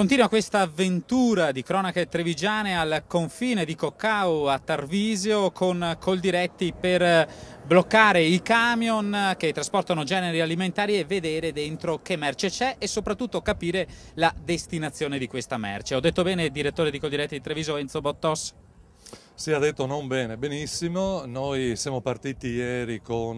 Continua questa avventura di cronache trevigiane al confine di Coccao a Tarvisio con Coldiretti per bloccare i camion che trasportano generi alimentari e vedere dentro che merce c'è e soprattutto capire la destinazione di questa merce. Ho detto bene, direttore di Coldiretti di Treviso, Enzo Bottos? Si è detto non bene, benissimo. Noi siamo partiti ieri con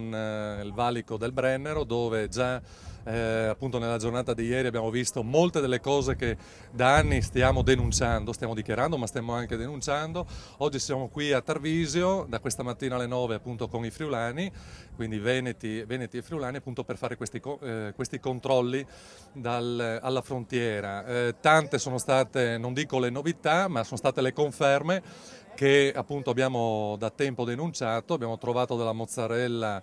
il valico del Brennero, dove già appunto nella giornata di ieri abbiamo visto molte delle cose che da anni stiamo denunciando, stiamo dichiarando ma stiamo anche denunciando. Oggi siamo qui a Tarvisio da questa mattina alle 9 appunto con i friulani, quindi veneti e friulani, appunto per fare questi controlli alla frontiera. Tante sono state, non dico le novità, ma sono state le conferme che appunto abbiamo da tempo denunciato. Abbiamo trovato della mozzarella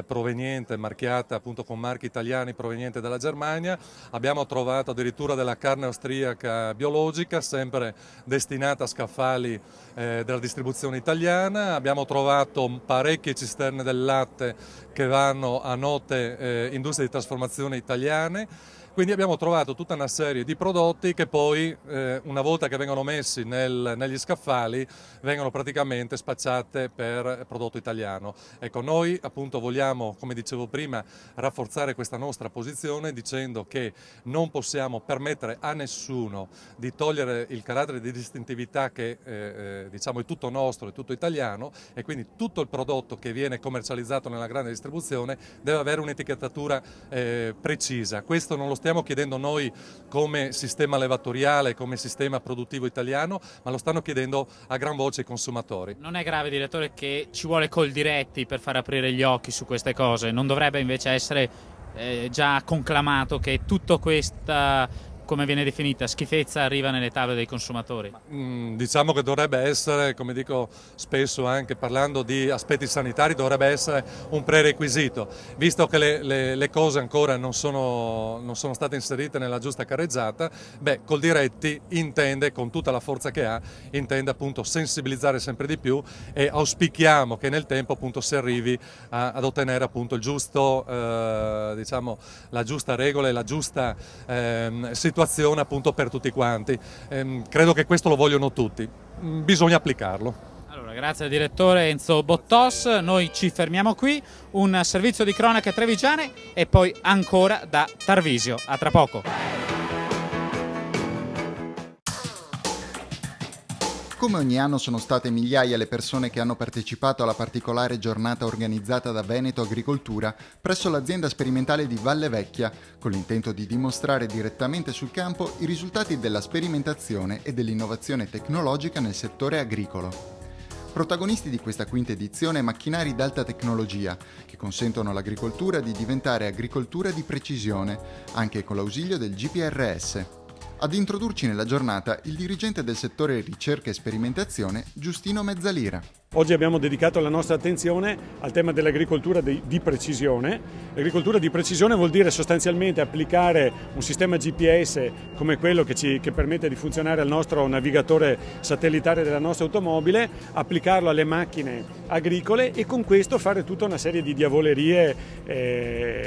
proveniente, marchiata appunto con marchi italiani proveniente dalla Germania, abbiamo trovato addirittura della carne austriaca biologica, sempre destinata a scaffali della distribuzione italiana, abbiamo trovato parecchie cisterne del latte che vanno a note industrie di trasformazione italiane. Quindi abbiamo trovato tutta una serie di prodotti che poi, una volta che vengono messi negli scaffali, vengono praticamente spacciate per prodotto italiano. Ecco, noi appunto vogliamo, come dicevo prima, rafforzare questa nostra posizione dicendo che non possiamo permettere a nessuno di togliere il carattere di distintività che diciamo è tutto nostro, è tutto italiano, e quindi tutto il prodotto che viene commercializzato nella grande distribuzione deve avere un'etichettatura precisa. Questo non lo stiamo chiedendo noi come sistema levatoriale, come sistema produttivo italiano, ma lo stanno chiedendo a gran voce i consumatori. Non è grave, direttore, che ci vuole Coldiretti per far aprire gli occhi su queste cose? Non dovrebbe invece essere già conclamato che tutta questa, come viene definita, schifezza arriva nelle tavole dei consumatori? Diciamo che dovrebbe essere, come dico spesso anche parlando di aspetti sanitari, dovrebbe essere un prerequisito, visto che le cose ancora non sono state inserite nella giusta carreggiata. Coldiretti intende, con tutta la forza che ha, intende appunto sensibilizzare sempre di più, e auspichiamo che nel tempo appunto si arrivi ad ottenere appunto il giusto, diciamo, la giusta regola e la giusta situazione appunto per tutti quanti. Credo che questo lo vogliono tutti, bisogna applicarlo. Allora, grazie al direttore Enzo Bottos, noi ci fermiamo qui, un servizio di cronache trevigiane e poi ancora da Tarvisio. A tra poco. Come ogni anno sono state migliaia le persone che hanno partecipato alla particolare giornata organizzata da Veneto Agricoltura presso l'azienda sperimentale di Valle Vecchia, con l'intento di dimostrare direttamente sul campo i risultati della sperimentazione e dell'innovazione tecnologica nel settore agricolo. Protagonisti di questa quinta edizione macchinari d'alta tecnologia, che consentono all'agricoltura di diventare agricoltura di precisione, anche con l'ausilio del GPRS. Ad introdurci nella giornata il dirigente del settore ricerca e sperimentazione, Giustino Mezzalira. Oggi abbiamo dedicato la nostra attenzione al tema dell'agricoltura di precisione. L'agricoltura di precisione vuol dire sostanzialmente applicare un sistema GPS come quello che permette di funzionare al nostro navigatore satellitare della nostra automobile, applicarlo alle macchine agricole e con questo fare tutta una serie di diavolerie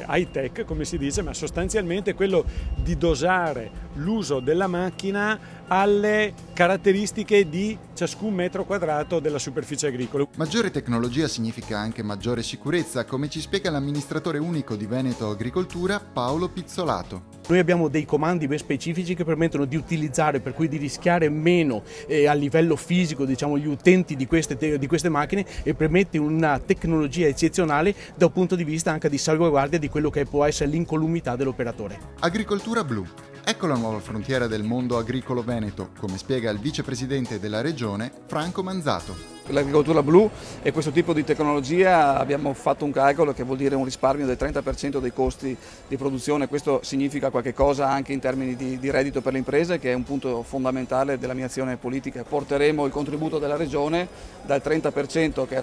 high tech, come si dice, ma sostanzialmente quello di dosare l'uso della macchina alle caratteristiche di ciascun metro quadrato della superficie agricola. Maggiore tecnologia significa anche maggiore sicurezza, come ci spiega l'amministratore unico di Veneto Agricoltura, Paolo Pizzolato. Noi abbiamo dei comandi ben specifici che permettono di utilizzare, per cui di rischiare meno a livello fisico, diciamo, gli utenti di queste macchine, e permette una tecnologia eccezionale da un punto di vista anche di salvaguardia di quello che può essere l'incolumità dell'operatore. Agricoltura blu. Ecco la nuova frontiera del mondo agricolo veneto, come spiega il vicepresidente della regione, Franco Manzato. L'agricoltura blu e questo tipo di tecnologia abbiamo fatto un calcolo che vuol dire un risparmio del 30% dei costi di produzione. Questo significa qualche cosa anche in termini di reddito per le imprese, che è un punto fondamentale della mia azione politica. Porteremo il contributo della regione dal 30%, che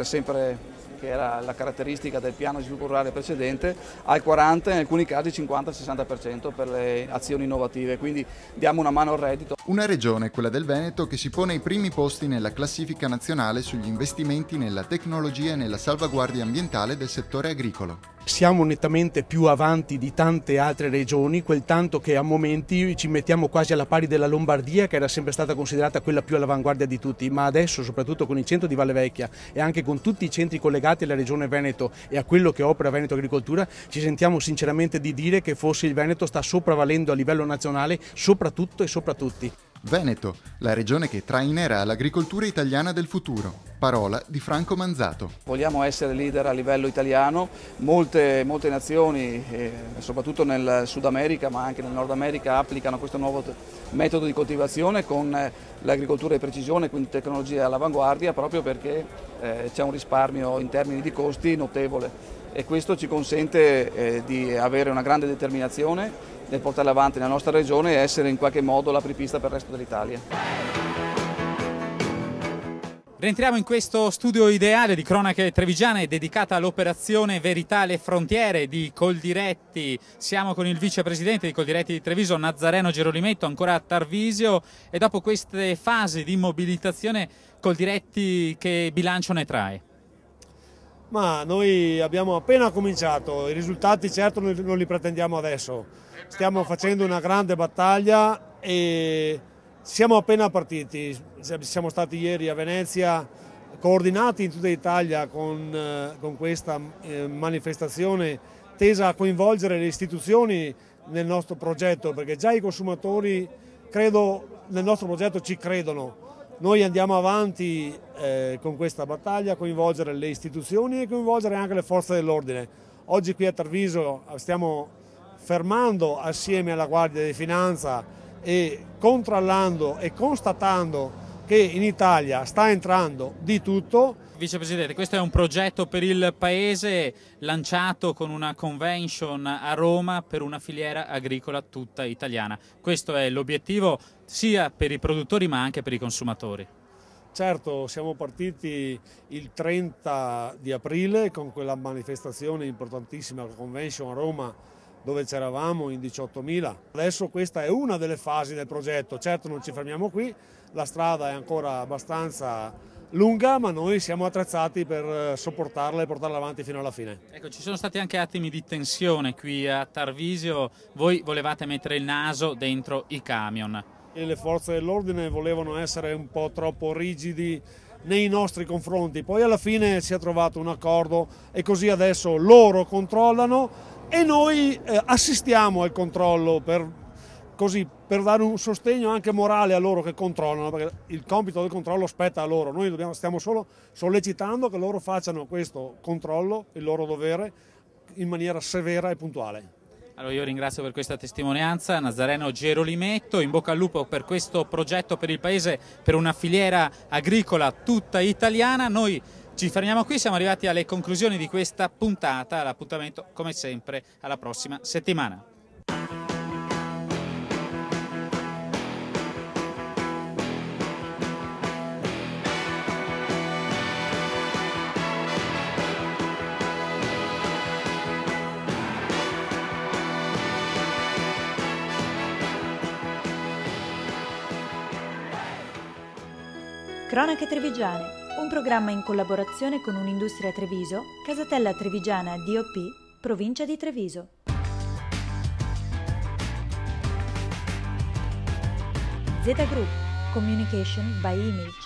era la caratteristica del piano di sviluppo rurale precedente, al 40%, in alcuni casi 50-60% per le azioni innovative, quindi diamo una mano al reddito. Una regione, quella del Veneto, che si pone ai primi posti nella classifica nazionale sugli investimenti nella tecnologia e nella salvaguardia ambientale del settore agricolo. Siamo nettamente più avanti di tante altre regioni, quel tanto che a momenti ci mettiamo quasi alla pari della Lombardia, che era sempre stata considerata quella più all'avanguardia di tutti, ma adesso, soprattutto con il centro di Valle Vecchia e anche con tutti i centri collegati alla regione Veneto e a quello che opera Veneto Agricoltura, ci sentiamo sinceramente di dire che forse il Veneto sta sopravvalendo a livello nazionale, soprattutto e sopra tutti. Veneto, la regione che trainerà l'agricoltura italiana del futuro. Parola di Franco Manzato. Vogliamo essere leader a livello italiano, molte nazioni, soprattutto nel Sud America ma anche nel Nord America, applicano questo nuovo metodo di coltivazione con l'agricoltura di precisione, quindi tecnologia all'avanguardia, proprio perché c'è un risparmio in termini di costi notevole e questo ci consente di avere una grande determinazione nel portarla avanti nella nostra regione e essere in qualche modo l'apripista per il resto dell'Italia. Rientriamo in questo studio ideale di Cronache Trevigiane dedicata all'operazione Verità alle Frontiere di Coldiretti. Siamo con il vicepresidente di Coldiretti di Treviso, Nazzareno Gerolimetto, ancora a Tarvisio, e dopo queste fasi di mobilitazione Coldiretti che bilancio ne trae? Ma noi abbiamo appena cominciato, i risultati certo non li pretendiamo adesso. Stiamo facendo una grande battaglia e siamo appena partiti. Siamo stati ieri a Venezia, coordinati in tutta Italia con questa manifestazione tesa a coinvolgere le istituzioni nel nostro progetto, perché già i consumatori, credo, nel nostro progetto ci credono. Noi andiamo avanti con questa battaglia a coinvolgere le istituzioni e coinvolgere anche le forze dell'ordine. Oggi qui a Tarvisio stiamo fermando assieme alla Guardia di Finanza e controllando e constatando che in Italia sta entrando di tutto. Vicepresidente, questo è un progetto per il Paese lanciato con una convention a Roma per una filiera agricola tutta italiana. Questo è l'obiettivo sia per i produttori ma anche per i consumatori. Certo, siamo partiti il 30 di aprile con quella manifestazione importantissima, la convention a Roma, dove c'eravamo in 18.000. Adesso questa è una delle fasi del progetto, certo non ci fermiamo qui, la strada è ancora abbastanza lunga, ma noi siamo attrezzati per sopportarla e portarla avanti fino alla fine. Ecco, ci sono stati anche attimi di tensione qui a Tarvisio, voi volevate mettere il naso dentro i camion. E le forze dell'ordine volevano essere un po' troppo rigidi nei nostri confronti, poi alla fine si è trovato un accordo e così adesso loro controllano e noi assistiamo al controllo per dare un sostegno anche morale a loro che controllano, perché il compito del controllo spetta a loro. Noi stiamo solo sollecitando che loro facciano questo controllo, il loro dovere, in maniera severa e puntuale. Allora io ringrazio per questa testimonianza Nazzareno Gerolimetto, in bocca al lupo per questo progetto per il Paese, per una filiera agricola tutta italiana. Noi ci fermiamo qui, siamo arrivati alle conclusioni di questa puntata, l'appuntamento come sempre alla prossima settimana. Cronache Trevigiane, un programma in collaborazione con Un'Industria Treviso, Casatella Trevigiana DOP, provincia di Treviso. Z Group, Communication by Image.